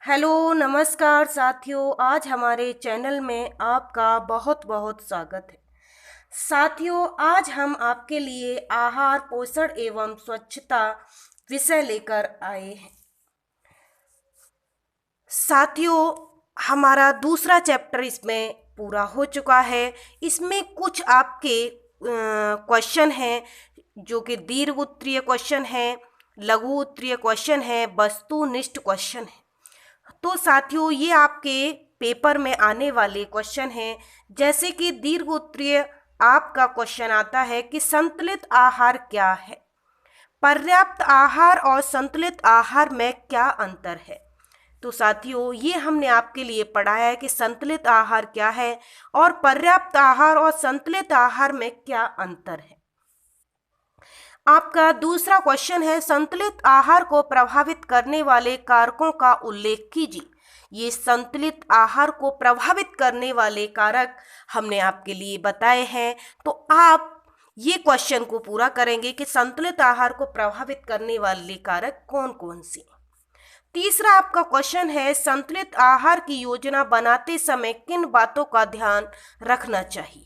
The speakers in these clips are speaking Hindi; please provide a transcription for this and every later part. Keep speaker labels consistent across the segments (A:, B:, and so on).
A: हेलो नमस्कार साथियों। आज हमारे चैनल में आपका बहुत बहुत स्वागत है। साथियों, आज हम आपके लिए आहार पोषण एवं स्वच्छता विषय लेकर आए हैं। साथियों, हमारा दूसरा चैप्टर इसमें पूरा हो चुका है। इसमें कुछ आपके क्वेश्चन हैं जो कि दीर्घ उत्तरीय क्वेश्चन हैं, लघु उत्तरीय क्वेश्चन है, वस्तुनिष्ठ क्वेश्चन है। तो साथियों, ये आपके पेपर में आने वाले क्वेश्चन हैं। जैसे कि दीर्घ उत्तरीय आपका क्वेश्चन आता है कि संतुलित आहार क्या है। पर्याप्त आहार और संतुलित आहार में क्या अंतर है। तो साथियों, ये हमने आपके लिए पढ़ाया है कि संतुलित आहार क्या है और पर्याप्त आहार और संतुलित आहार में क्या अंतर है। आपका दूसरा क्वेश्चन है, संतुलित आहार को प्रभावित करने वाले कारकों का उल्लेख कीजिए। ये संतुलित आहार को प्रभावित करने वाले कारक हमने आपके लिए बताए हैं। तो आप ये क्वेश्चन को पूरा करेंगे कि संतुलित आहार को प्रभावित करने वाले कारक कौन कौन से। तीसरा आपका क्वेश्चन है, संतुलित आहार की योजना बनाते समय किन बातों का ध्यान रखना चाहिए।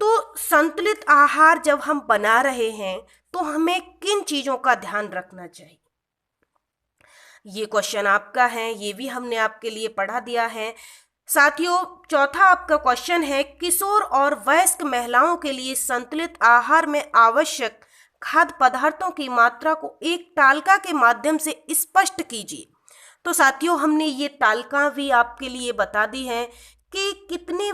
A: तो संतुलित आहार जब हम बना रहे हैं तो हमें किन चीजों का ध्यान रखना चाहिए, ये क्वेश्चन आपका है। ये भी हमने आपके लिए पढ़ा दिया है। साथियों, चौथा आपका क्वेश्चन है, किशोर और वयस्क महिलाओं के लिए संतुलित आहार में आवश्यक खाद्य पदार्थों की मात्रा को एक तालिका के माध्यम से स्पष्ट कीजिए। तो साथियों, हमने ये तालिका भी आपके लिए बता दी है कि कितने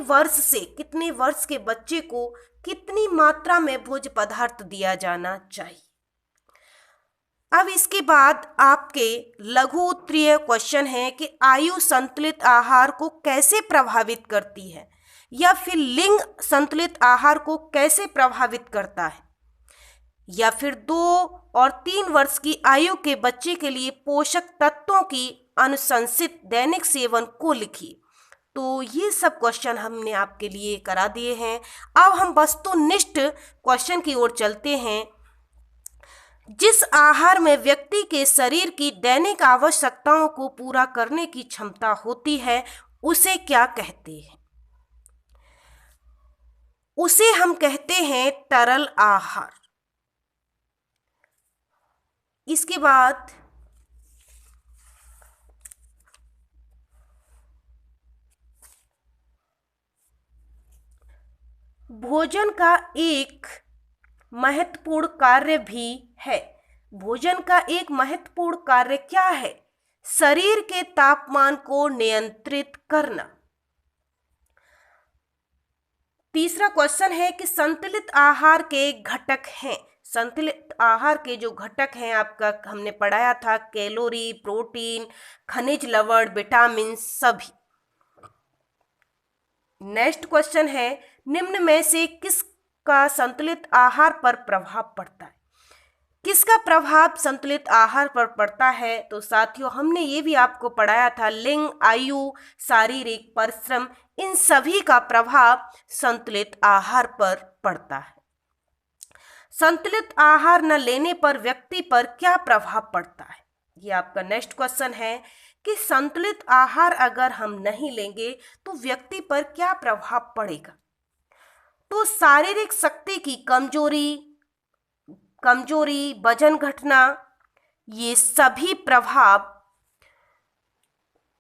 A: वर्ष के बच्चे को कितनी मात्रा में भोज्य पदार्थ दिया जाना चाहिए। अब इसके बाद आपके लघु उत्तरीय क्वेश्चन है कि आयु संतुलित आहार को कैसे प्रभावित करती है, या फिर लिंग संतुलित आहार को कैसे प्रभावित करता है, या फिर 2 और 3 वर्ष की आयु के बच्चे के लिए पोषक तत्वों की अनुशंसित दैनिक सेवन को लिखिए। तो ये सब क्वेश्चन हमने आपके लिए करा दिए हैं। अब हम वस्तुनिष्ठ क्वेश्चन की ओर चलते हैं। जिस आहार में व्यक्ति के शरीर की दैनिक आवश्यकताओं को पूरा करने की क्षमता होती है उसे क्या कहते हैं। उसे हम कहते हैं तरल आहार। इसके बाद भोजन का एक महत्वपूर्ण कार्य भी है। भोजन का एक महत्वपूर्ण कार्य क्या है? शरीर के तापमान को नियंत्रित करना। तीसरा क्वेश्चन है कि संतुलित आहार के घटक हैं। संतुलित आहार के जो घटक हैं आपका हमने पढ़ाया था, कैलोरी, प्रोटीन, खनिज लवण, विटामिन सभी। नेक्स्ट क्वेश्चन है, निम्न में से किसका संतुलित आहार पर प्रभाव पड़ता है। किसका प्रभाव संतुलित आहार पर पड़ता है? तो साथियों, हमने ये भी आपको पढ़ाया था, लिंग, आयु, शारीरिक परिश्रम, इन सभी का प्रभाव संतुलित आहार पर पड़ता है। संतुलित आहार न लेने पर व्यक्ति पर क्या प्रभाव पड़ता है, ये आपका नेक्स्ट क्वेश्चन है कि संतुलित आहार अगर हम नहीं लेंगे तो व्यक्ति पर क्या प्रभाव पड़ेगा। तो शारीरिक शक्ति की कमजोरी, वजन घटना, ये सभी प्रभाव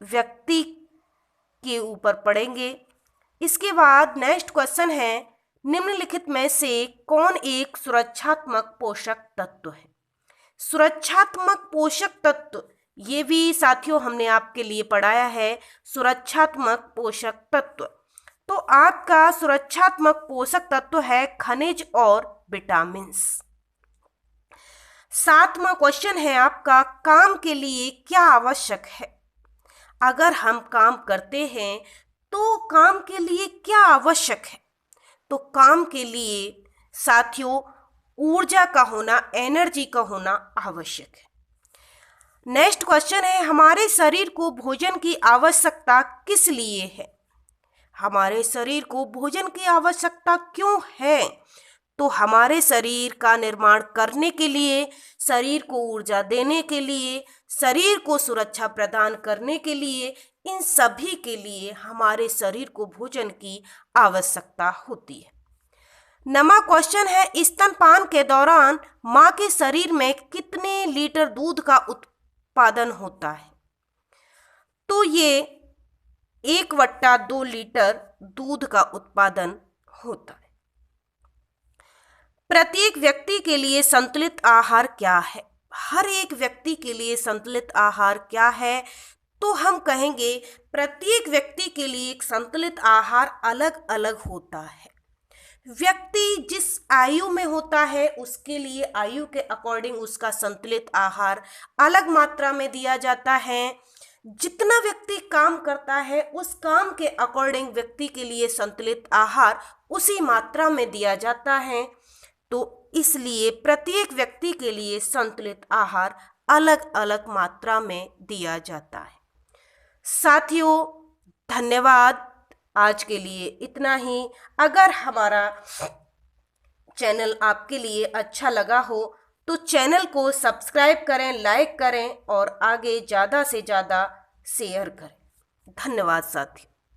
A: व्यक्ति के ऊपर पड़ेंगे। इसके बाद नेक्स्ट क्वेश्चन है, निम्नलिखित में से कौन एक सुरक्षात्मक पोषक तत्व है। सुरक्षात्मक पोषक तत्व, ये भी साथियों हमने आपके लिए पढ़ाया है, सुरक्षात्मक पोषक तत्व। तो आपका सुरक्षात्मक पोषक तत्व है खनिज और विटामिन्स। 7वां क्वेश्चन है आपका, काम के लिए क्या आवश्यक है। अगर हम काम करते हैं तो काम के लिए क्या आवश्यक है। तो काम के लिए साथियों ऊर्जा का होना, एनर्जी का होना आवश्यक है। नेक्स्ट क्वेश्चन है, हमारे शरीर को भोजन की आवश्यकता किस लिए है। हमारे शरीर को भोजन की आवश्यकता क्यों है। तो हमारे शरीर का निर्माण करने के लिए, शरीर को ऊर्जा देने के लिए, शरीर को सुरक्षा प्रदान करने के लिए, इन सभी के लिए हमारे शरीर को भोजन की आवश्यकता होती है। नवा क्वेश्चन है, स्तनपान के दौरान माँ के शरीर में कितने लीटर दूध का उत्पादन होता है? तो ये 1/2 लीटर दूध का उत्पादन होता है। प्रत्येक व्यक्ति के लिए संतुलित आहार क्या है? हर एक व्यक्ति के लिए संतुलित आहार क्या है? तो हम कहेंगे प्रत्येक व्यक्ति के लिए एक संतुलित आहार अलग अलग होता है। व्यक्ति जिस आयु में होता है उसके लिए आयु के अकॉर्डिंग उसका संतुलित आहार अलग मात्रा में दिया जाता है। जितना व्यक्ति काम करता है उस काम के अकॉर्डिंग व्यक्ति के लिए संतुलित आहार उसी मात्रा में दिया जाता है। तो इसलिए प्रत्येक व्यक्ति के लिए संतुलित आहार अलग अलग मात्रा में दिया जाता है। साथियों, धन्यवाद। आज के लिए इतना ही। अगर हमारा चैनल आपके लिए अच्छा लगा हो तो चैनल को सब्सक्राइब करें, लाइक करें और आगे ज़्यादा से ज़्यादा शेयर करें। धन्यवाद साथियों।